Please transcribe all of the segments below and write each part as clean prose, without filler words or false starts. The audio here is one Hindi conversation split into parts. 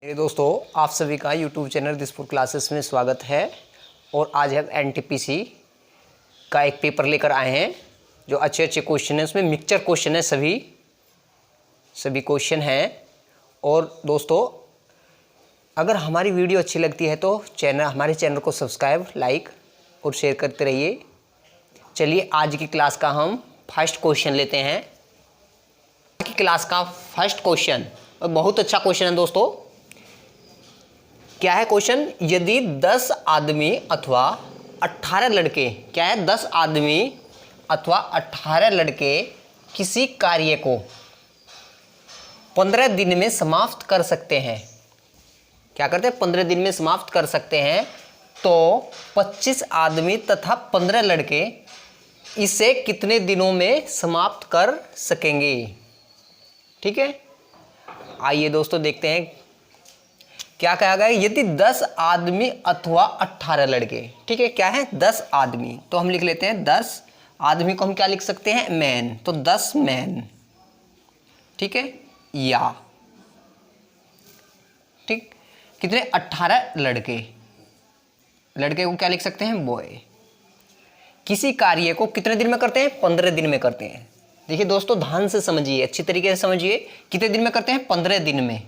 मेरे दोस्तों, आप सभी का YouTube चैनल दिसपुर क्लासेस में स्वागत है। और आज हम NTPC का एक पेपर लेकर आए हैं जो अच्छे क्वेश्चन हैं। उसमें मिक्सचर क्वेश्चन है, सभी क्वेश्चन हैं। और दोस्तों, अगर हमारी वीडियो अच्छी लगती है तो हमारे चैनल को सब्सक्राइब, लाइक और शेयर करते रहिए। चलिए आज की क्लास का हम फर्स्ट क्वेश्चन लेते हैं। आज की क्लास का फर्स्ट क्वेश्चन बहुत अच्छा क्वेश्चन है दोस्तों। क्या है क्वेश्चन? यदि 10 आदमी अथवा 18 लड़के, क्या है, 10 आदमी अथवा 18 लड़के किसी कार्य को 15 दिन में समाप्त कर सकते हैं। क्या करते हैं? 15 दिन में समाप्त कर सकते हैं। तो 25 आदमी तथा 15 लड़के इसे कितने दिनों में समाप्त कर सकेंगे? ठीक है, आइए दोस्तों देखते हैं क्या कहा गया। यदि 10 आदमी अथवा 18 लड़के, ठीक है, क्या है, 10 आदमी, तो हम लिख लेते हैं 10 आदमी को हम क्या लिख सकते हैं? मैन। तो 10 मैन, ठीक है, या ठीक, कितने? 18 लड़के, लड़के को क्या लिख सकते हैं? बॉय। किसी कार्य को कितने दिन में करते हैं? 15 दिन में करते हैं। देखिए दोस्तों, ध्यान से समझिए, अच्छी तरीके से समझिए। कितने दिन में करते हैं? 15 दिन में,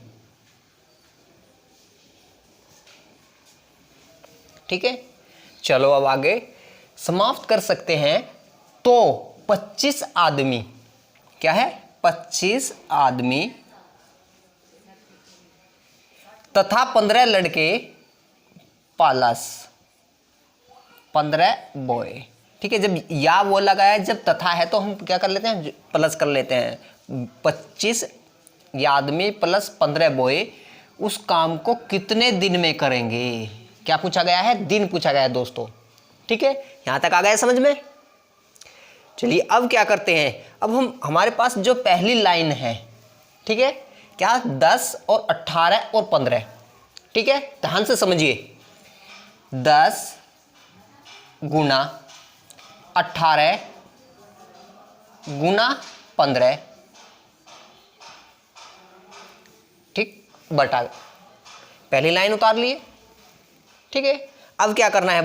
ठीक है। चलो अब आगे समाप्त कर सकते हैं। तो 25 आदमी, क्या है, 25 आदमी तथा 15 लड़के प्लस 15 बॉय, ठीक है। जब या वो लगाया, जब तथा है तो हम क्या कर लेते हैं? प्लस कर लेते हैं। 25 आदमी प्लस 15 बॉय उस काम को कितने दिन में करेंगे? क्या पूछा गया है? दिन पूछा गया है दोस्तों, ठीक है। यहां तक आ गया समझ में? चलिए अब क्या करते हैं। अब हमारे पास जो पहली लाइन है, ठीक है, क्या, 10 और 18 और 15, ठीक है, ध्यान से समझिए। 10 गुना 18 गुना 15, ठीक, बटा, पहली लाइन उतार लिए, ठीक है। अब क्या करना है?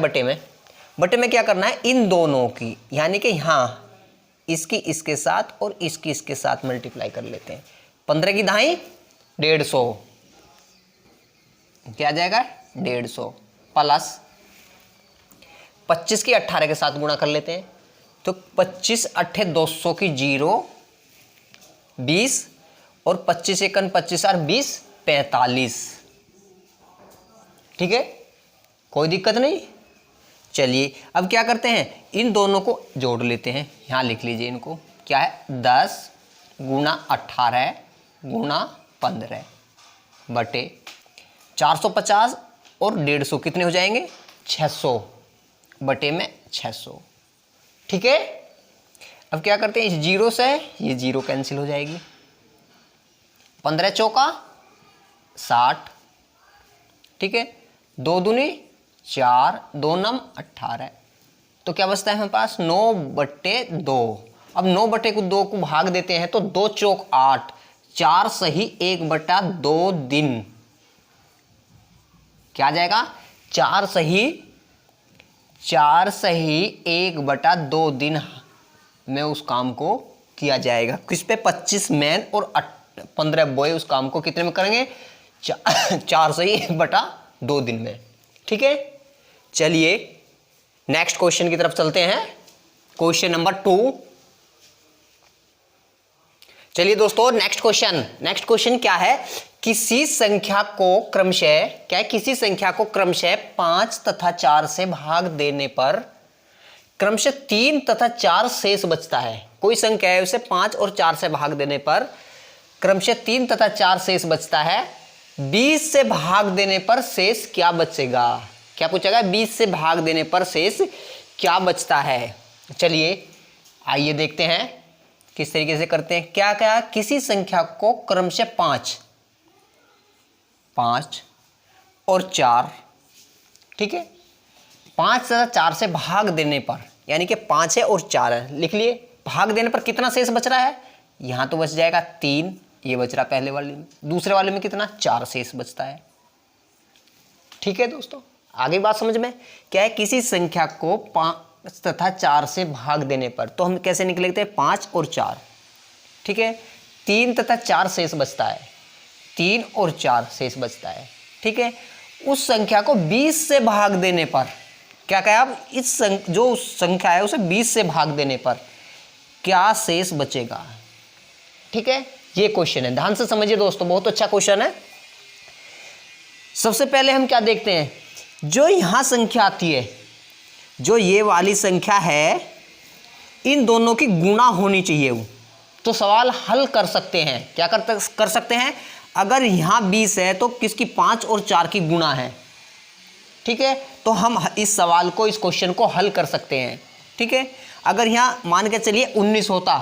बटे में क्या करना है? इन दोनों की, यानी कि यहां इसकी इसके साथ और इसकी इसके साथ मल्टीप्लाई कर लेते हैं। 15 की दहाई 150, क्या आ जाएगा? 150 प्लस 25 की 18 के साथ गुणा कर लेते हैं। तो 25 अट्ठे 200 की 0 20 और 25 एकन 25 और 20 45, ठीक है, कोई दिक्कत नहीं। चलिए अब क्या करते हैं? इन दोनों को जोड़ लेते हैं। यहां लिख लीजिए इनको, क्या है, 10 गुना 18 गुना 15 बटे 450 और 150 कितने हो जाएंगे? 600 बटे में 600, ठीक है। अब क्या करते हैं? इस 0 से ये 0 कैंसिल हो जाएगी। 15 चौका 60, ठीक है, 2 दूनी 4, 2 नम 18, तो क्या बचता है हमारे पास? 9 बटे 2। अब 9 बटे को 2 को भाग देते हैं तो 2 चौक 8, 4 सही 1 बटा 2 दिन, क्या आ जाएगा? 4 सही 1 बटा 2 दिन में उस काम को किया जाएगा। किस पे? 25 मैन और 15 बॉय उस काम को कितने में करेंगे? 4 सही 1 बटा 2 दिन में, ठीक है। चलिए नेक्स्ट क्वेश्चन की तरफ चलते हैं, क्वेश्चन नंबर 2। चलिए दोस्तों, नेक्स्ट क्वेश्चन क्या है? किसी संख्या को क्रमशः, क्या है, किसी संख्या को क्रमशः 5 तथा 4 से भाग देने पर क्रमशः 3 तथा 4 शेष बचता है। कोई संख्या है, उसे 5 और 4 से भाग देने पर क्रमशः 3 तथा 4 शेष बचता है। 20 से भाग देने पर शेष क्या बचेगा? क्या पूछेगा? 20 से भाग देने पर शेष क्या बचता है? चलिए आइए देखते हैं किस तरीके से करते हैं। क्या क्या? किसी संख्या को क्रमशः 5 और 4, ठीक है, 5 तथा 4 से भाग देने पर, यानी कि 5 है और 4 है, लिख लिए। भाग देने पर कितना शेष बच रहा है? यहां तो बच जाएगा 3, ये बच रहा पहले वाले में, दूसरे वाले में कितना 4 शेष बचता है। ठीक है दोस्तों, आगे बात समझ में क्या है, किसी संख्या को 5 तथा 4 से भाग देने पर तो हम कैसे निकलते हैं 5 और 4। ठीक है, 3 तथा 4 शेष बचता है, 3 और 4 शेष बचता है। ठीक है, उस संख्या को 20 से भाग देने पर क्या कहा आप, इस जो संख्या है उसे 20 से भाग देने पर क्या शेष बचेगा। ठीक है, ये क्वेश्चन है, ध्यान से समझिए दोस्तों, बहुत अच्छा क्वेश्चन है। सबसे पहले हम क्या देखते हैं, जो यहां संख्या आती है, जो ये वाली संख्या है, इन दोनों की गुणा होनी चाहिए वो, तो सवाल हल कर सकते हैं। क्या कर सकते हैं, अगर यहां 20 है तो किसकी 5 और 4 की गुणा है। ठीक है, तो हम इस सवाल को, इस क्वेश्चन को हल कर सकते हैं। ठीक है, अगर यहां मान के चलिए 19 होता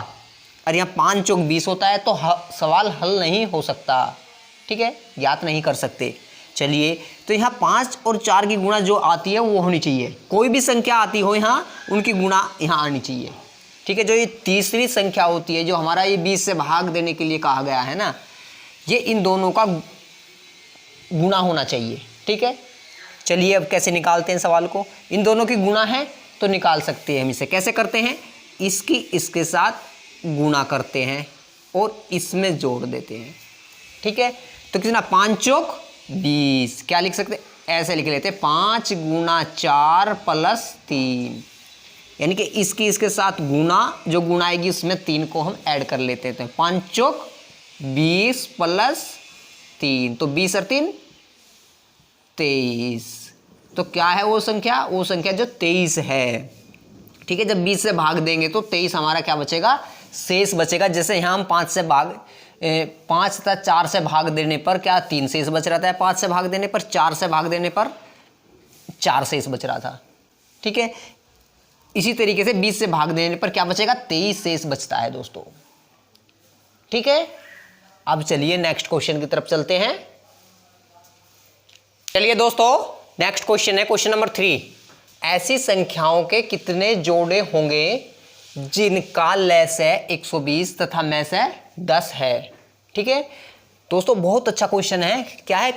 और यहाँ 5 चौक 20 होता है तो सवाल हल नहीं हो सकता। ठीक है, ज्ञात नहीं कर सकते। चलिए, तो यहाँ 5 और 4 की गुणा जो आती है वो होनी चाहिए, कोई भी संख्या आती हो यहाँ उनकी गुणा यहाँ आनी चाहिए। ठीक है, जो ये तीसरी संख्या होती है, जो हमारा ये 20 से भाग देने के लिए कहा गया है ना, ये इन दोनों का गुणा होना चाहिए। ठीक है, चलिए अब कैसे निकालते हैं सवाल को, इन दोनों की गुणा है तो निकाल सकते हैं हम इसे। कैसे करते हैं, इसकी इसके साथ गुणा करते हैं और इसमें जोड़ देते हैं। ठीक है, तो कितना 5 चौक 20, क्या लिख सकते हैं, ऐसे लिख लेते हैं 5 गुणा 4 प्लस 3, यानी कि इसकी इसके साथ गुणा, जो गुणा आएगी उसमें 3 को हम ऐड कर लेते हैं। तो 5 चौक 20 प्लस 3, तो 20 और 3 23, तो क्या है वो संख्या, वो संख्या जो 23 है। ठीक है, जब 20 से भाग देंगे तो 23 हमारा क्या बचेगा, शेष बचेगा। जैसे यहाँ हम 5 तथा 4 से भाग देने पर क्या 3 शेष बच रहा था, 5 से भाग देने पर, 4 से भाग देने पर 4 शेष बच रहा था। ठीक है, इसी तरीके से 20 से भाग देने पर क्या बचेगा, 23 शेष बचता है दोस्तों। ठीक है, अब चलिए नेक्स्ट क्वेश्चन की तरफ चलते हैं। चलिए दोस्तों, नेक्स्ट क्वेश्चन है क्वेश्चन नंबर 3। ऐसी संख्याओं के कितने जोड़े होंगे जिनका लैस है 120 तथा मैस है 10 है। ठीक है दोस्तों, बहुत अच्छा क्वेश्चन है। क्या है,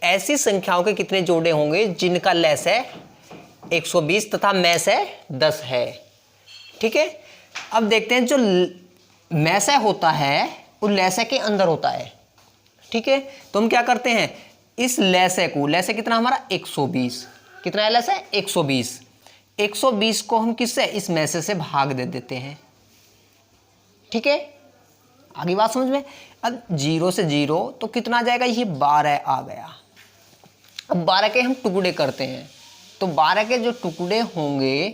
ऐसी संख्याओं के कितने जोड़े होंगे जिनका लैस है 120 तथा मैस है 10 है। ठीक है, अब देखते हैं, जो मैसा होता है वो लैसे के अंदर होता है। ठीक है, तो हम क्या करते हैं, इस लैसे को, लैसे कितना हमारा 120, कितना है लैसे 120, 120 को हम किससे, इस मैसे से भाग दे देते हैं। ठीक है, आगे बात समझ में। अब 0 से 0 तो कितना आ जाएगा, ये 12 आ गया। अब 12 के हम टुकड़े करते हैं, तो 12 के जो टुकड़े होंगे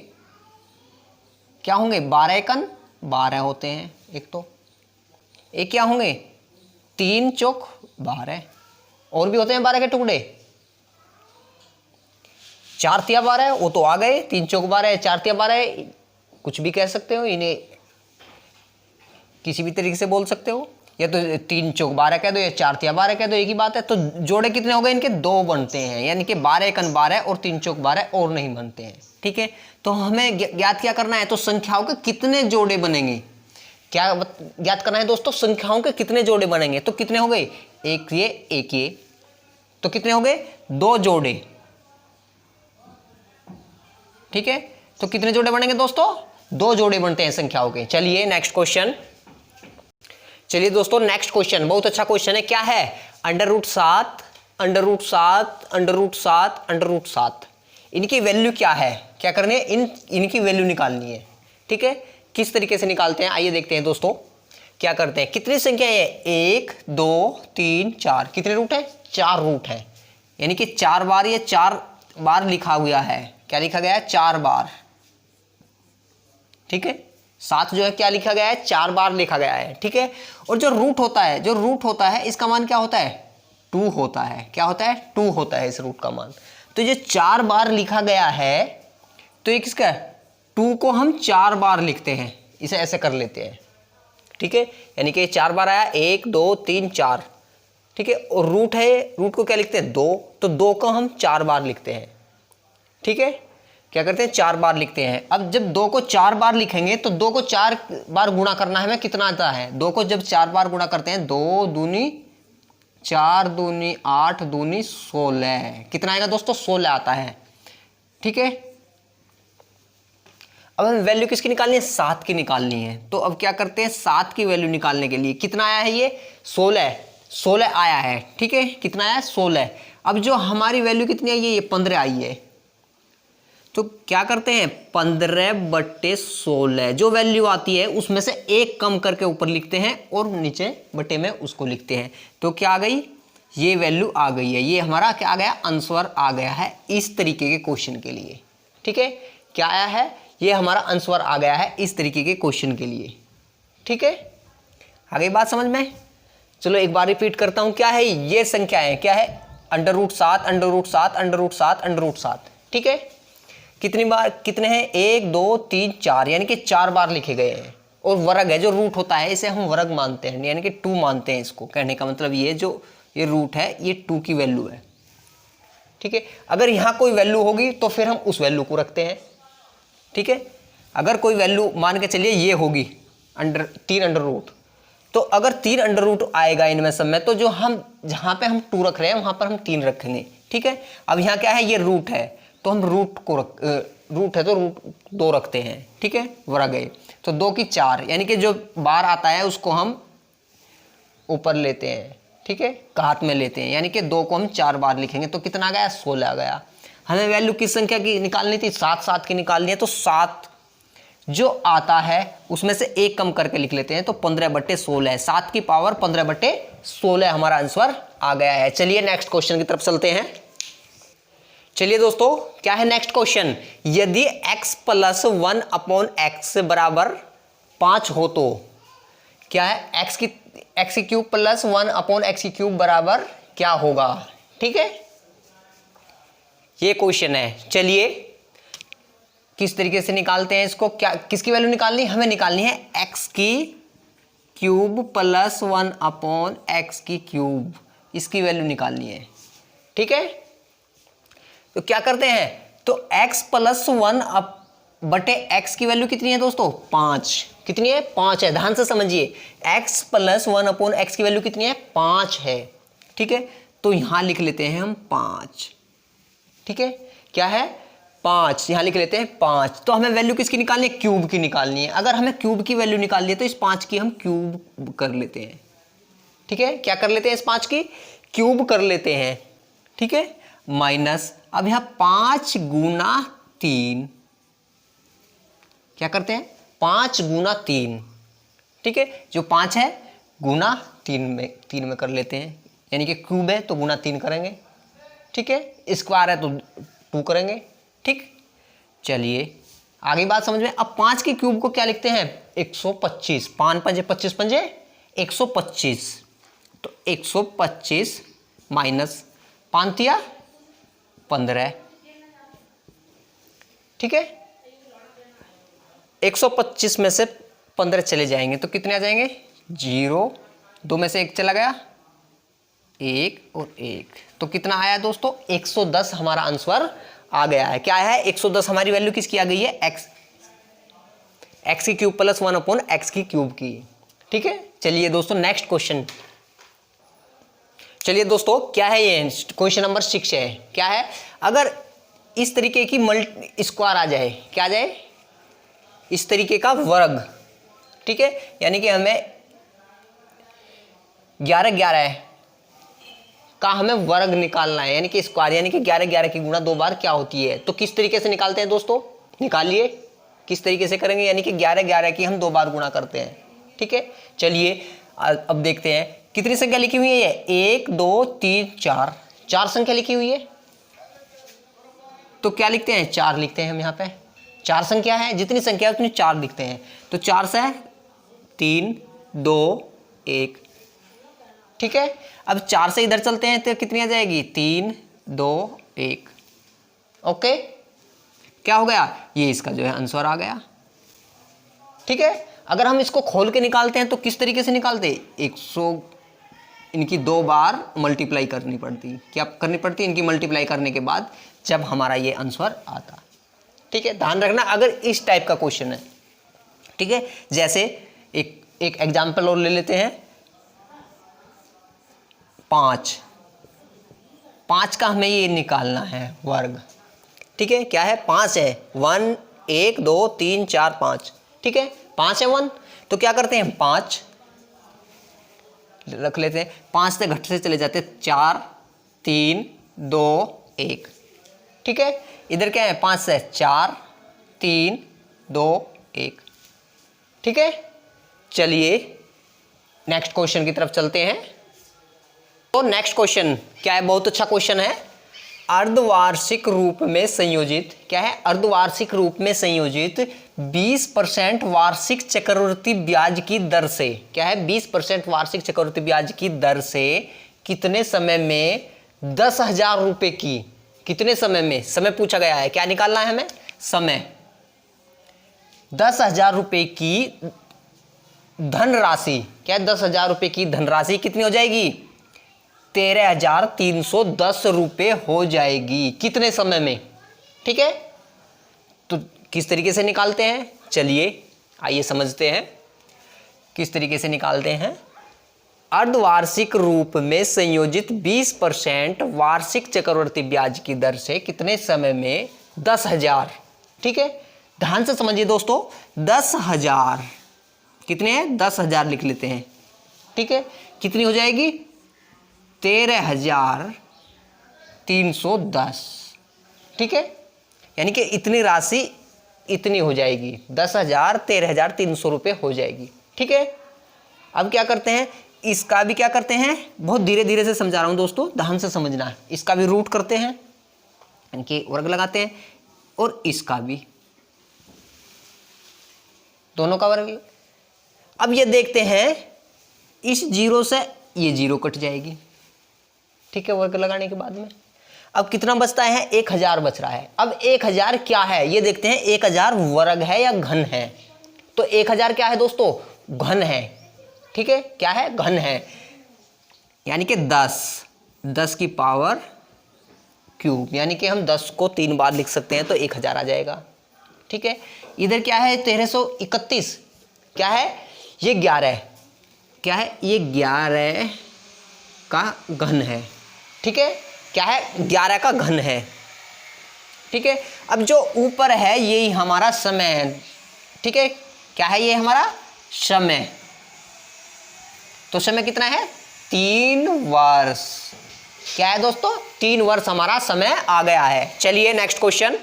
क्या होंगे, 12 एकन 12 होते हैं। एक क्या होंगे, 3 चौक 12, और भी होते हैं 12 के टुकड़े, 4 तिया 12, वो तो आ गए, 3 चौक 12, 4 तिया 12, कुछ भी कह सकते हो, इन्हें किसी भी तरीके से बोल सकते हो, या तो 3 चौक 12 कह दो या 4 तिया 12 कह दो, एक ही बात है। तो जोड़े कितने हो गए इनके, 2 बनते हैं, यानी कि 12 एकन 12 और 3 चौक 12 और नहीं बनते हैं। ठीक है, तो हमें ज्ञात क्या करना है, तो संख्याओं के कितने जोड़े बनेंगे, क्या ज्ञात करना है दोस्तों, संख्याओं के कितने जोड़े बनेंगे। तो कितने हो गए, एक ये, तो कितने हो गए, 2 जोड़े। ठीक है, तो कितने जोड़े बनेंगे दोस्तों, 2 जोड़े बनते हैं संख्याओं के। चलिए नेक्स्ट क्वेश्चन। चलिए दोस्तों, नेक्स्ट क्वेश्चन बहुत अच्छा क्वेश्चन है। क्या है, √7, √7, √7, √7, इनकी वैल्यू क्या है, क्या करनी है, इनकी वैल्यू निकालनी है। ठीक है, किस तरीके से निकालते हैं, आइए देखते हैं दोस्तों। क्या करते हैं, कितनी संख्या है, 1 2 3 4, कितने रूट है, 4 रूट है, यानी कि 4 बार, ये 4 बार लिखा हुआ है। क्या लिखा गया है, 4 बार। ठीक है, 7 जो है क्या लिखा गया है, 4 बार लिखा गया है। ठीक है, और जो रूट होता है, इसका मान क्या होता है, 2 होता है। क्या होता है, 2 होता है इस रूट का मान। तो ये 4 बार लिखा गया है, तो ये किसका है, 2 को हम 4 बार लिखते हैं, इसे ऐसे कर लेते हैं। ठीक है, यानी कि 4 बार आया, 1 2 3 4। ठीक है, और रूट है, रूट को क्या लिखते हैं, 2, तो 2 को हम 4 बार लिखते हैं। ठीक है, क्या करते हैं, 4 बार लिखते हैं। अब जब 2 को 4 बार लिखेंगे तो 2 को 4 बार गुणा करना है, हमें कितना आता है, 2 को जब 4 बार गुणा करते हैं, 2 दूनी 4 दूनी 8 दूनी 16, कितना आएगा दोस्तों, 16 आता है। ठीक है, अब हमें वैल्यू किसकी निकालनी है, 7 की निकालनी है। तो अब क्या करते हैं, 7 की वैल्यू निकालने के लिए कितना आया है, ये 16 आया है। ठीक है, कितना आया है, 16। अब जो हमारी वैल्यू कितनी आई है, ये 15 आई है। तो क्या करते हैं, 15/16 जो वैल्यू आती है उसमें से एक कम करके ऊपर लिखते हैं और नीचे बटे में उसको लिखते हैं। तो क्या आ गई, ये वैल्यू आ गई है। ये हमारा क्या आ गया, आंसर आ गया है इस तरीके के क्वेश्चन के लिए। ठीक है, क्या आया है, ये हमारा आंसर आ गया है इस तरीके के क्वेश्चन के लिए। ठीक है, आ गई बात समझ में। चलो एक बार रिपीट करता हूं, क्या है ये संख्या है, क्या है, √7 √7 √7 √7। ठीक है, कितनी बार, कितने हैं, 1 2 3 4, यानी कि 4 बार लिखे गए हैं। और वर्ग है, जो रूट होता है इसे हम वर्ग मानते हैं, यानी कि 2 मानते हैं इसको। कहने का मतलब ये जो ये रूट है ये 2 की वैल्यू है। ठीक है, अगर यहाँ कोई वैल्यू होगी तो फिर हम उस वैल्यू को रखते हैं। ठीक है, अगर कोई वैल्यू मान के चलिए ये होगी 3 अंडर रूट, तो अगर 3 अंडर रूट आएगा इनमें सब में, तो जो हम जहाँ पे हम 2 रख रहे हैं वहाँ पर हम 3 रखेंगे। ठीक है, अब यहाँ क्या है, ये रूट है तो हम रूट है तो रूट 2 रखते हैं। ठीक है, वर्ग है तो 2 की 4, यानी कि जो बार आता है उसको हम ऊपर लेते हैं। ठीक है, घात में लेते हैं, यानी कि 2 को हम 4 बार लिखेंगे तो कितना आ गया, 16 आ गया। हमें वैल्यू किस संख्या की निकालनी थी, 7 की निकालनी है। तो 7 जो आता है उसमें से एक कम करके लिख लेते हैं, तो 15/16, 7 की पावर 15/16 हमारा आंसर आ गया है। चलिए नेक्स्ट क्वेश्चन की तरफ चलते हैं। चलिए दोस्तों, क्या है नेक्स्ट क्वेश्चन, यदि x + 1/x बराबर 5 हो तो क्या है, x की क्यूब + 1/x की क्यूब बराबर क्या होगा। ठीक है, ये क्वेश्चन है। चलिए किस तरीके से निकालते हैं इसको, क्या किसकी वैल्यू निकालनी, हमें निकालनी है x की क्यूब + 1/x की क्यूब, इसकी वैल्यू निकालनी है। ठीक है, तो क्या करते हैं, तो x + 1/x की वैल्यू कितनी है दोस्तों, 5। कितनी है, 5 है, ध्यान से समझिए, x + 1/x की वैल्यू कितनी है, 5 है। ठीक है, तो यहां लिख लेते हैं हम 5। ठीक है, क्या है, 5, यहां लिख लेते हैं 5। तो हमें वैल्यू किसकी निकालनी है, क्यूब की निकालनी है। अगर हमें क्यूब की वैल्यू निकालनी है तो इस 5 की हम क्यूब कर लेते हैं। ठीक है, क्या कर लेते हैं, इस 5 की क्यूब कर लेते हैं। ठीक है, माइनस, अब यहां 5 × 3, क्या करते हैं, 5 × 3। ठीक है, जो 5 है गुना 3 में कर लेते हैं, यानी कि क्यूब है तो गुना 3 करेंगे। ठीक है, स्क्वायर है तो 2 करेंगे। ठीक, चलिए आगे बात समझ में। अब 5 की क्यूब को क्या लिखते हैं, 125, 5 पंजे 25 पंजे 125, तो 125 माइनस 5 तिया 15। ठीक है, 125 में से 15 चले जाएंगे तो कितने आ जाएंगे, 0, 2 में से 1 चला गया, 1 और 1, तो कितना आया दोस्तों, 110 हमारा आंसर आ गया है। क्या है, 110 हमारी वैल्यू किसकी आ गई है, x की क्यूब + 1/x की क्यूब की। ठीक है, चलिए दोस्तों नेक्स्ट क्वेश्चन। चलिए दोस्तों, क्या है ये, क्वेश्चन नंबर 6 है। क्या है, अगर इस तरीके की स्क्वायर आ जाए, क्या आ जाए, इस तरीके का वर्ग। ठीक है, यानी कि हमें 11 का हमें वर्ग निकालना है, यानी कि स्क्वायर, यानी कि 11 की गुणा 2 बार क्या होती है। तो किस तरीके से निकालते हैं दोस्तों, निकालिए किस तरीके से करेंगे, यानी कि 11 की हम 2 बार गुणा करते हैं। ठीक है, चलिए अब देखते हैं कितनी संख्या लिखी हुई है, 1 2 3 4, 4 संख्या लिखी हुई है। तो क्या लिखते हैं, 4 लिखते हैं हम, यहाँ पे 4 संख्या है, जितनी संख्या है उतनी 4 लिखते हैं। तो 4 से 3 2 1। ठीक है, अब 4 से इधर चलते हैं तो कितनी आ जाएगी, 3 2 1। ओके, क्या हो गया, ये इसका जो है आंसर आ गया। ठीक है, अगर हम इसको खोल के निकालते हैं तो किस तरीके से निकालते, 100 इनकी 2 बार मल्टीप्लाई करनी पड़ती, क्या करनी पड़ती, इनकी मल्टीप्लाई करने के बाद जब हमारा ये आंसर आता। ठीक है, ध्यान रखना अगर इस टाइप का क्वेश्चन है। ठीक है, जैसे एक एग्जाम्पल और ले लेते हैं। 5 का हमें ये निकालना है वर्ग। ठीक है, क्या है, 5 है, 1 1 2 3 4 5। ठीक है, 5 है 1, तो क्या करते हैं 5 रख लेते हैं, 5 से घट से चले जाते हैं 4 3 2 1। ठीक है, इधर क्या है, 5 से 4 3 2 1। ठीक है, चलिए नेक्स्ट क्वेश्चन की तरफ चलते हैं। तो नेक्स्ट क्वेश्चन क्या है, बहुत अच्छा क्वेश्चन है। अर्धवार्षिक रूप में संयोजित, क्या है, अर्धवार्षिक रूप में संयोजित 20% वार्षिक चक्रवृद्धि ब्याज की दर से, क्या है, 20% वार्षिक चक्रवृद्धि ब्याज की दर से कितने समय में 10,000 रुपए की, कितने समय में, समय पूछा गया है, क्या निकालना है हमें, समय, 10,000 रुपए की धनराशि, क्या है, 10,000 रुपए की धनराशि कितनी हो जाएगी, 13,310 रुपए हो जाएगी, कितने समय में। ठीक है, तो किस तरीके से निकालते हैं, चलिए आइए समझते हैं किस तरीके से निकालते हैं। अर्धवार्षिक रूप में संयोजित 20% वार्षिक चक्रवृद्धि ब्याज की दर से कितने समय में 10,000। ठीक है, ध्यान से समझिए दोस्तों, 10,000 कितने हैं, 10,000 लिख लेते हैं। ठीक है, कितनी हो जाएगी, 13,310। ठीक है, यानी कि इतनी राशि इतनी हो जाएगी, 10,000 13,300 रुपये हो जाएगी। ठीक है, अब क्या करते हैं, इसका भी क्या करते हैं, बहुत धीरे धीरे से समझा रहा हूं दोस्तों, ध्यान से समझना है। इसका भी रूट करते हैं, यानी कि वर्ग लगाते हैं, और इसका भी, दोनों का वर्ग। अब ये देखते हैं, इस जीरो से ये जीरो कट जाएगी। ठीक है, वर्ग लगाने के बाद में अब कितना बचता है, 1,000 बच रहा है। अब 1,000 क्या है ये देखते हैं, 1,000 वर्ग है या घन है। तो 1,000 क्या है दोस्तों, घन है। ठीक है, क्या है, घन है, यानी कि 10 की पावर क्यूब, यानी कि हम 10 को 3 बार लिख सकते हैं, तो 1,000 आ जाएगा। ठीक है, इधर क्या है, 1331, क्या है, ये 11, क्या है, ये 11 का घन है। ठीक है, क्या है, 11 का घन है। ठीक है, अब जो ऊपर है यही हमारा समय है। ठीक है, क्या है, ये हमारा समय, तो समय कितना है, 3 वर्ष। क्या है दोस्तों, 3 वर्ष हमारा समय आ गया है। चलिए नेक्स्ट क्वेश्चन।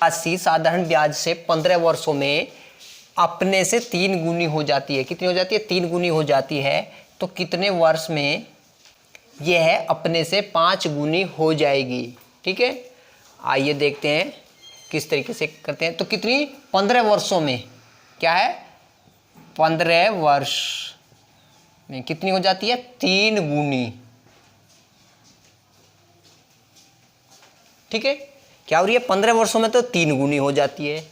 राशि साधारण ब्याज से 15 वर्षों में अपने से 3 गुनी हो जाती है, कितनी हो जाती है, 3 गुनी हो जाती है, तो कितने वर्ष में यह अपने से 5 गुनी हो जाएगी। ठीक है, आइए देखते हैं किस तरीके से करते हैं। तो कितनी, 15 वर्षों में, क्या है, 15 वर्ष में कितनी हो जाती है, 3 गुनी। ठीक है, क्या हो रही है, 15 वर्षों में तो 3 गुनी हो जाती है।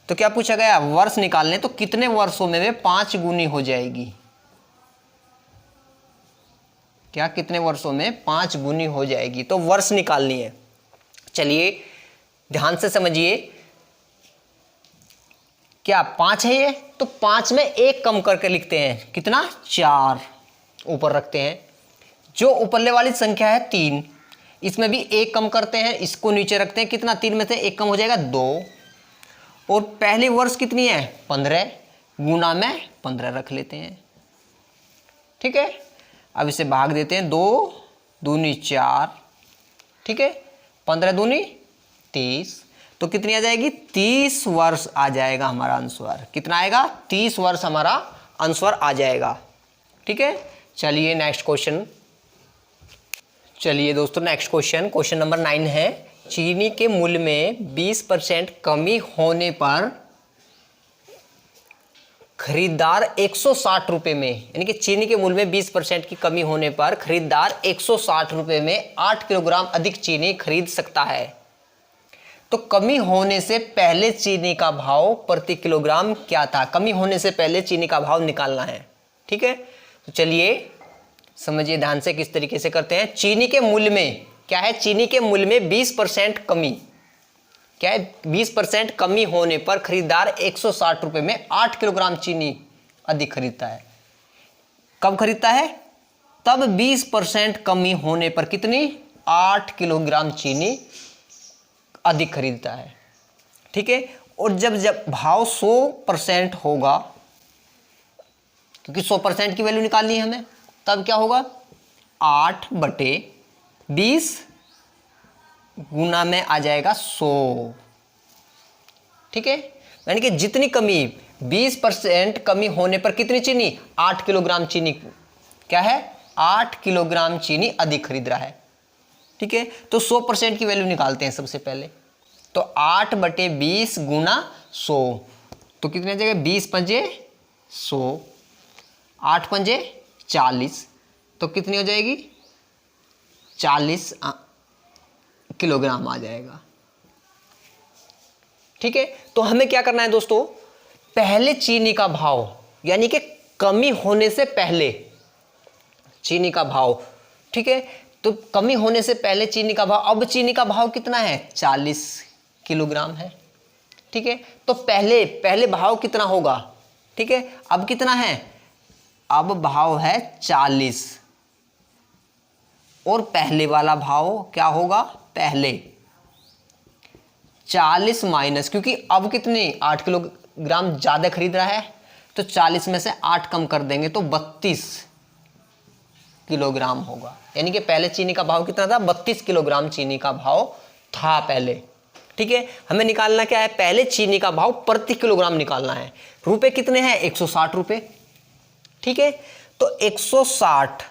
तो क्या पूछा गया, वर्ष निकालने, तो कितने वर्षों में वे 5 गुनी हो जाएगी, क्या कितने वर्षों में 5 गुनी हो जाएगी, तो वर्ष निकालनी है। चलिए ध्यान से समझिए, क्या 5 है ये, तो 5 में 1 कम करके लिखते हैं, कितना, 4 ऊपर रखते हैं। जो ऊपरले वाली संख्या है 3, इसमें भी 1 कम करते हैं, इसको नीचे रखते हैं, कितना, 3 में से 1 कम हो जाएगा 2। और पहली वर्ष कितनी है, 15, गुना में 15 रख लेते हैं। ठीक है, अब इसे भाग देते हैं, 2 दूनी 4, ठीक है, 15 दूनी 30, तो कितनी आ जाएगी, 30 वर्ष आ जाएगा हमारा आंसर। कितना आएगा, 30 वर्ष हमारा आंसर आ जाएगा। ठीक है, चलिए नेक्स्ट क्वेश्चन। चलिए दोस्तों नेक्स्ट क्वेश्चन, क्वेश्चन नंबर 9 है। चीनी के मूल्य में 20% कमी होने पर खरीदार 160 रुपये में, यानी कि चीनी के मूल्य में 20% की कमी होने पर खरीदार 160 रुपये में 8 किलोग्राम अधिक चीनी खरीद सकता है। तो कमी होने से पहले चीनी का भाव प्रति किलोग्राम क्या था, कमी होने से पहले चीनी का भाव निकालना है। ठीक है, तो चलिए समझिए ध्यान से किस तरीके से करते हैं। चीनी के मूल्य में क्या है, चीनी के मूल्य में 20% कमी, क्या है, 20% कमी होने पर खरीदार 160 रुपये में 8 किलोग्राम चीनी अधिक खरीदता है। कब खरीदता है? तब 20% कमी होने पर कितनी? 8 किलोग्राम चीनी अधिक खरीदता है। ठीक है। और जब भाव 100% होगा, क्योंकि 100% की वैल्यू निकालनी है हमें, तब क्या होगा? 8/20 गुना में आ जाएगा 100। ठीक है। यानी कि जितनी कमी, 20% कमी होने पर कितनी चीनी? 8 किलोग्राम चीनी, क्या है? 8 किलोग्राम चीनी अधिक खरीद रहा है। ठीक है। तो 100% की वैल्यू निकालते हैं सबसे पहले। तो 8/20 गुना 100, तो कितने आ जाएगा? 20×5 100, 8×5 40, तो कितनी हो जाएगी? 40 किलोग्राम आ जाएगा। ठीक है। तो हमें क्या करना है दोस्तों? पहले चीनी का भाव, यानी कि कमी होने से पहले चीनी का भाव। ठीक है। तो कमी होने से पहले चीनी का भाव, अब चीनी का भाव कितना है? 40 किलोग्राम है। ठीक है। तो पहले भाव कितना होगा? ठीक है। अब कितना है? अब भाव है 40, और पहले वाला भाव क्या होगा? पहले 40 माइनस, क्योंकि अब कितनी? 8 किलोग्राम ज्यादा खरीद रहा है, तो 40 में से 8 कम कर देंगे तो 32 किलोग्राम होगा। यानी कि पहले चीनी का भाव कितना था? 32 किलोग्राम चीनी का भाव था पहले। ठीक है। हमें निकालना क्या है? पहले चीनी का भाव प्रति किलोग्राम निकालना है। रुपए कितने हैं? 160 रुपए। ठीक है। तो 160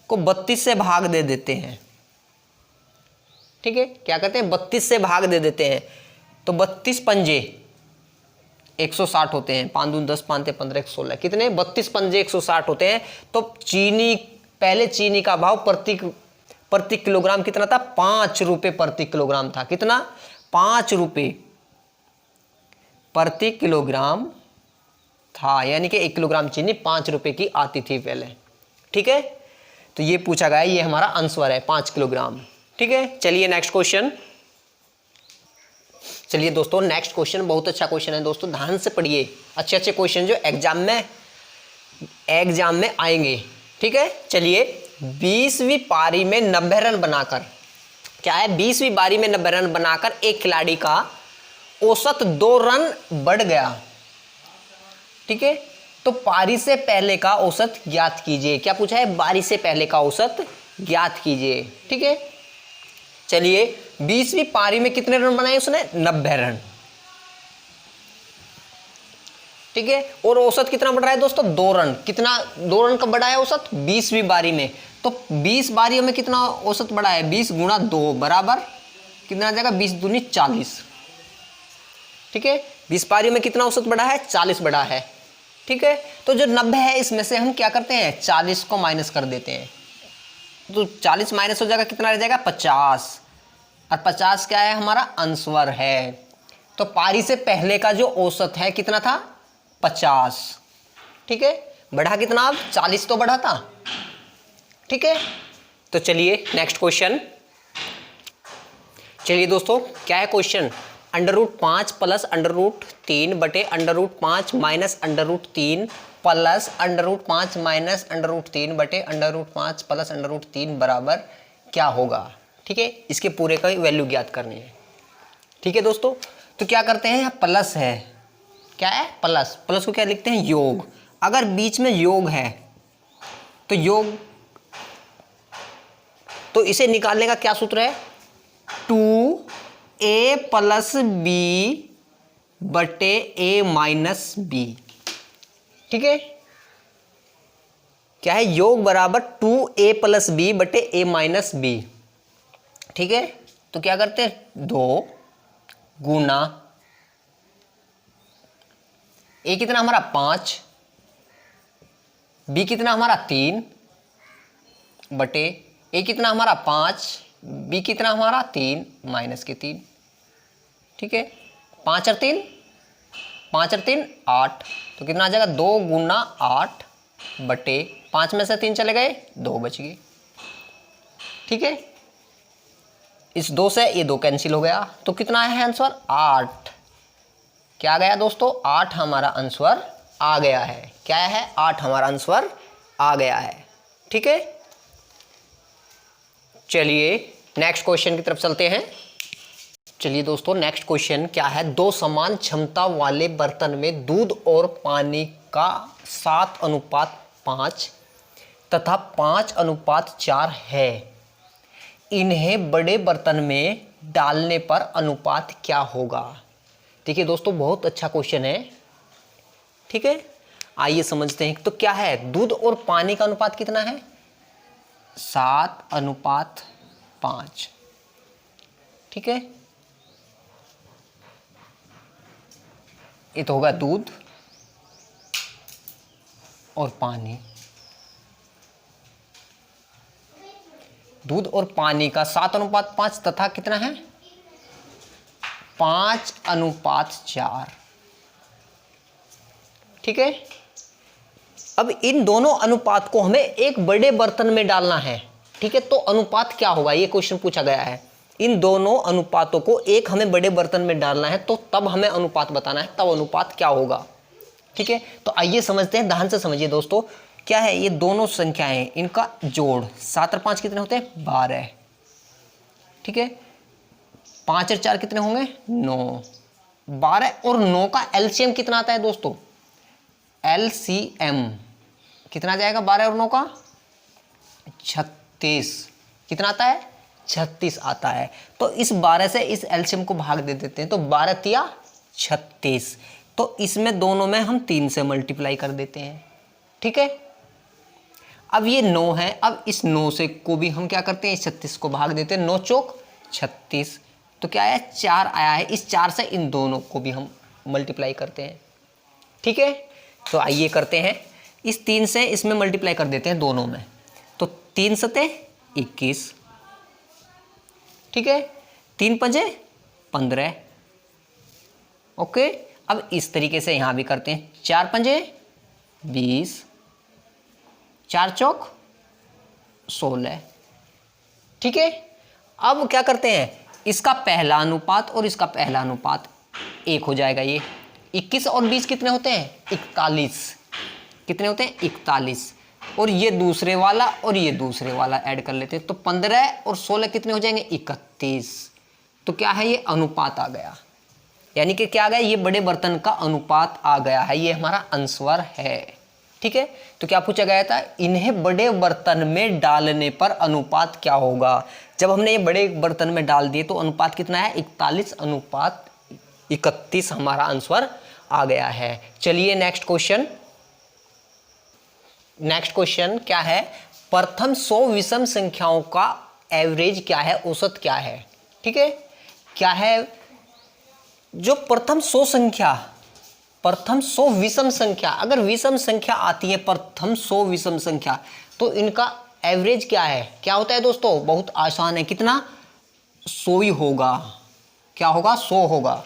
को 32 से भाग दे देते हैं। ठीक है। क्या करते हैं? 32 से भाग दे देते हैं। तो 32×5 160 होते हैं। 5 दूनी 10, 5 15 116, कितने? 32×5 160 होते हैं। तो चीनी, पहले चीनी का भाव प्रति किलोग्राम कितना था? 5 रुपए प्रति किलोग्राम था। कितना? 5 रुपए प्रति किलोग्राम था। यानी कि 1 किलोग्राम चीनी 5 रुपए की आती थी पहले। ठीक है। तो ये पूछा गया, ये हमारा आंसर है 5 किलोग्राम। ठीक है। चलिए नेक्स्ट क्वेश्चन। चलिए दोस्तों, नेक्स्ट क्वेश्चन बहुत अच्छा क्वेश्चन है दोस्तों, ध्यान से पढ़िए। अच्छे अच्छे क्वेश्चन जो एग्जाम में आएंगे। ठीक है। चलिए, 20वीं पारी में 90 रन बनाकर, क्या है? 20वीं पारी में 90 रन बनाकर एक खिलाड़ी का औसत 2 रन बढ़ गया। ठीक है। तो पारी से पहले का औसत ज्ञात कीजिए। क्या पूछा है? पारी से पहले का औसत ज्ञात कीजिए। ठीक है। चलिए, 20वीं पारी में कितने रन बनाए उसने? 90 रन। ठीक है। और औसत कितना बढ़ रहा है दोस्तों? 2 रन। कितना? 2 रन कब बढ़ा है औसत? 20वीं बारी में। तो 20 बारियों में कितना औसत बढ़ा है? 20 गुणा 2 बराबर कितना आ जाएगा? 20 दूनी 40। ठीक है। 20 बारियों में कितना औसत बढ़ा है? 40 बढ़ा है। ठीक है। तो जो 90 है, इसमें से हम क्या करते हैं? 40 को माइनस कर देते हैं। तो 40 माइनस हो जाएगा, कितना रह जाएगा? 50। और 50 क्या है? हमारा आंसर है। तो पारी से पहले का जो औसत है कितना था? 50। ठीक है। बढ़ा कितना? अब 40 तो बढ़ा था। ठीक है। तो चलिए नेक्स्ट क्वेश्चन। चलिए दोस्तों, क्या है क्वेश्चन? √5 प्लस √3 बटे √5 माइनस √3 प्लस √5 माइनस √3 बटे √5 प्लस √3 बराबर क्या होगा? ठीक है। इसके पूरे का वैल्यू ज्ञात करनी है। ठीक है दोस्तों। तो क्या करते हैं? यहाँ प्लस है। क्या है? प्लस। प्लस को क्या लिखते हैं? योग। अगर बीच में योग है तो योग, तो इसे निकालने का क्या सूत्र है? 2a प्लस b बटे a माइनस b। ठीक है। क्या है? योग बराबर 2a प्लस b बटे a माइनस b। ठीक है। तो क्या करते हैं? 2 गुना a कितना हमारा? 5, b कितना हमारा? 3 बटे a कितना हमारा? 5, b कितना हमारा? 3 माइनस के 3। ठीक है। 5 और 3 8। तो कितना आ जाएगा? 2 गुना 8 बटे 5 में से 3 चले गए, 2 बच गए। ठीक है। इस 2 से ये 2 कैंसिल हो गया, तो कितना है आंसर 8। क्या आ गया दोस्तों 8 हमारा आंसर आ गया है। क्या है 8 हमारा आंसर आ गया है। ठीक है, चलिए नेक्स्ट क्वेश्चन की तरफ चलते हैं। चलिए दोस्तों नेक्स्ट क्वेश्चन क्या है, 2 समान क्षमता वाले बर्तन में दूध और पानी का 7:5 तथा 5:4 है। इन्हें बड़े बर्तन में डालने पर अनुपात क्या होगा। देखिए दोस्तों बहुत अच्छा क्वेश्चन है। ठीक है, आइए समझते हैं। तो क्या है, दूध और पानी का अनुपात कितना है 7:5। ठीक है, ये तो होगा दूध और पानी। दूध और पानी का 7:5 तथा कितना है 5:4। ठीक है, अब इन दोनों अनुपात को हमें एक बड़े बर्तन में डालना है। ठीक है, तो अनुपात क्या होगा, ये क्वेश्चन पूछा गया है। इन दोनों अनुपातों को एक हमें बड़े बर्तन में डालना है, तो तब हमें अनुपात बताना है, तब अनुपात क्या होगा। ठीक है, तो आइए समझते हैं, ध्यान से समझिए दोस्तों। क्या है, ये दोनों संख्याएं इनका जोड़ 7 और 5 कितने होते हैं 12। ठीक है, 5 और 4 कितने होंगे 9। 12 और 9 का एलसीएम कितना आता है दोस्तों, एलसीएम कितना आ जाएगा 12 और 9 का 36। कितना आता है 36 आता है। तो इस 12 से इस एलसीएम को भाग दे देते हैं, तो 12 तिया 36। तो इसमें दोनों में हम 3 से मल्टीप्लाई कर देते हैं। ठीक है, अब ये 9 है, अब इस 9 से को भी हम क्या करते हैं, इस 36 को भाग देते हैं। 9 चौक 36, तो क्या है 4 आया है। इस 4 से इन दोनों को भी हम मल्टीप्लाई करते हैं। ठीक है, तो आइए करते हैं, इस 3 से इसमें मल्टीप्लाई कर देते हैं दोनों में, तो 3 सते 21। ठीक है, 3 पंजे 15। ओके, अब इस तरीके से यहां भी करते हैं, 4 पंजे 20, 4 चौक 16। ठीक है, अब क्या करते हैं, इसका पहला अनुपात और इसका पहला अनुपात 1 हो जाएगा। ये 21 और 20 कितने होते हैं 41। कितने होते हैं 41, और ये दूसरे वाला और ये दूसरे वाला ऐड कर लेते हैं, तो 15 और 16 कितने हो जाएंगे 31। तो क्या है, ये अनुपात आ गया, यानी कि क्या आ गया, ये बड़े बर्तन का अनुपात आ गया है। ये हमारा आंसर है। ठीक है, तो क्या पूछा गया था, इन्हें बड़े बर्तन में डालने पर अनुपात क्या होगा। जब हमने ये बड़े बर्तन में डाल दिए तो अनुपात कितना है 41:31 हमारा आंसर आ गया है। चलिए नेक्स्ट क्वेश्चन। नेक्स्ट क्वेश्चन क्या है, प्रथम 100 विषम संख्याओं का एवरेज क्या है, औसत क्या है। ठीक है, क्या है, जो प्रथम 100 संख्या, प्रथम 100 विषम संख्या, अगर विषम संख्या आती है प्रथम 100 विषम संख्या, तो इनका एवरेज क्या है, क्या होता है दोस्तों, बहुत आसान है, कितना 100 ही होगा। क्या होगा 100 होगा।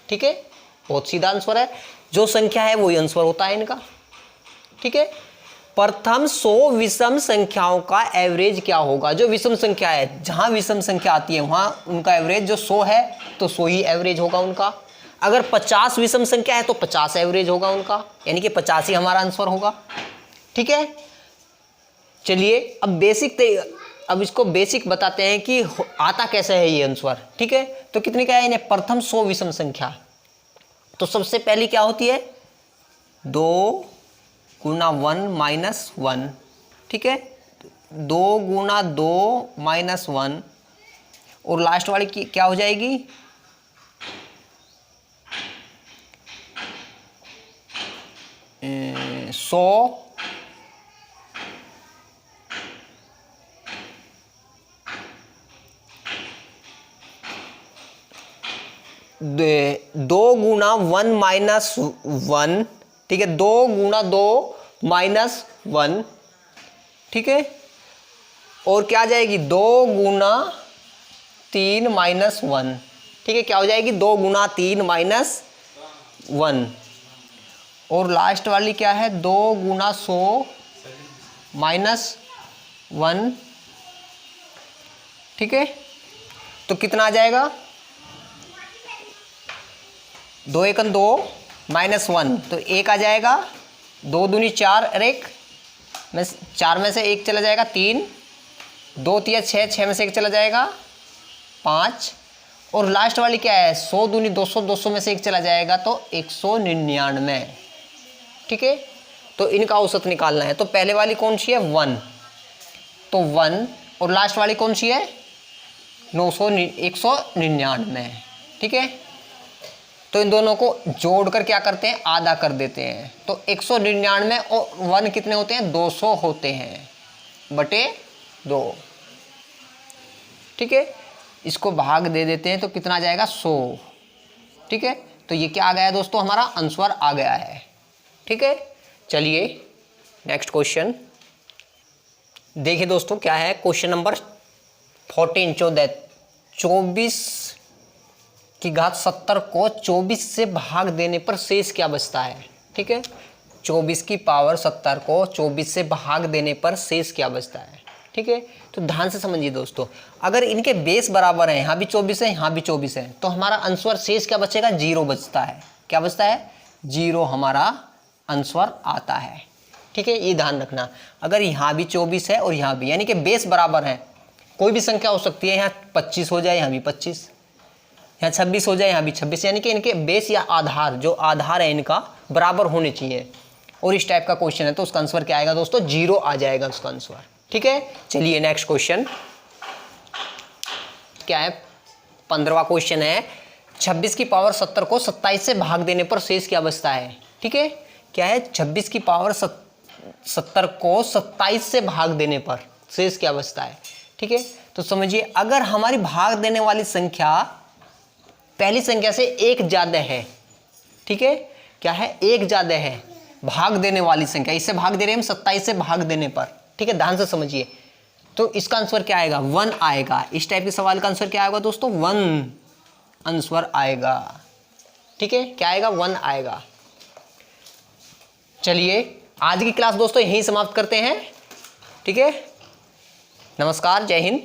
ठीक है, बहुत सीधा आंसर है, जो संख्या है वही आंसर होता है इनका। ठीक है, प्रथम 100 विषम संख्याओं का एवरेज क्या होगा। जो विषम संख्या है, जहां विषम संख्या आती है वहां उनका एवरेज जो 100 है, तो 100 ही एवरेज होगा उनका। अगर 50 विषम संख्या है तो 50 एवरेज होगा उनका, यानी कि 50 ही हमारा आंसर होगा। ठीक है, चलिए अब इसको बेसिक बताते हैं कि आता कैसे है ये आंसर। ठीक है, तो कितने का है इन्हें, प्रथम 100 विषम संख्या, तो सबसे पहली क्या होती है 2 गुना 1 माइनस 1। ठीक है, 2 गुना 2 माइनस 1, और लास्ट वाली की क्या हो जाएगी 100 2 गुना 1 माइनस 1। ठीक है, 2 गुना 2 माइनस 1। ठीक है, और क्या आ जाएगी 2 गुना 3 माइनस 1। ठीक है, क्या हो जाएगी 2 गुना 3 माइनस 1, और लास्ट वाली क्या है 2 गुना 100 माइनस 1। ठीक है, तो कितना आ जाएगा, 2 1 2 -1, तो 1 आ जाएगा, 2 दूनी 4 और 1 में 4 में से 1 चला जाएगा 3, 2 3 6, 6 में से 1 चला जाएगा 5, और लास्ट वाली क्या है, 100 दूनी 200, 200 में से 1 चला जाएगा तो 199। ठीक है, तो इनका औसत निकालना है। तो पहले वाली कौन सी है, 1, तो 1, और लास्ट वाली कौन सी है, 199। ठीक है, तो इन दोनों को जोड़कर क्या करते हैं, आधा कर देते हैं। तो 199 और 1 कितने होते हैं, 200 होते हैं बटे 2। ठीक है, इसको भाग दे देते हैं तो कितना आ जाएगा, 100। ठीक है, तो ये क्या आ गया दोस्तों, हमारा आंसर आ गया है। ठीक है, चलिए नेक्स्ट क्वेश्चन देखिए दोस्तों, क्या है क्वेश्चन नंबर 14, 24 की घात 70 को 24 से भाग देने पर शेष क्या बचता है। ठीक है, 24 की पावर 70 को 24 से भाग देने पर शेष क्या बचता है। ठीक है, तो ध्यान से समझिए दोस्तों, अगर इनके बेस बराबर हैं, यहाँ भी 24 है यहाँ भी 24 है, तो हमारा आंसर शेष क्या बचेगा, 0 बचता है। क्या बचता है, 0 हमारा आंसर आता है। ठीक है, ये ध्यान रखना, अगर यहाँ भी 24 है और यहाँ भी, यानी कि बेस बराबर है, कोई भी संख्या हो सकती है, यहाँ 25 हो जाए यहाँ भी 25, यहाँ 26 हो जाए यहाँ भी 26, यानी कि इनके बेस या आधार, जो आधार है इनका बराबर होने चाहिए, और इस टाइप का क्वेश्चन है तो उसका आंसर क्या आएगा दोस्तों, 0 आ जाएगा उसका आंसर। ठीक है, चलिए नेक्स्ट क्वेश्चन क्या है, 15वां क्वेश्चन है, 26 की पावर 70 को 27 से भाग देने पर शेष क्या बचता है। ठीक है, क्या है, 26 की पावर 70 को 27 से भाग देने पर शेष क्या बचता है। ठीक है, तो समझिए, अगर हमारी भाग देने वाली संख्या पहली संख्या से 1 ज्यादा है, ठीक है, क्या है, 1 ज्यादा है भाग देने वाली संख्या, इससे भाग दे रहे हैं हम 27 से भाग देने पर। ठीक है, ध्यान से समझिए, तो इसका आंसर क्या आएगा, 1 आएगा। इस टाइप के सवाल का आंसर क्या आएगा दोस्तों, 1 आंसर आएगा। ठीक है, क्या आएगा, 1 आएगा। चलिए आज की क्लास दोस्तों यहीं समाप्त करते हैं। ठीक है, नमस्कार, जय हिंद।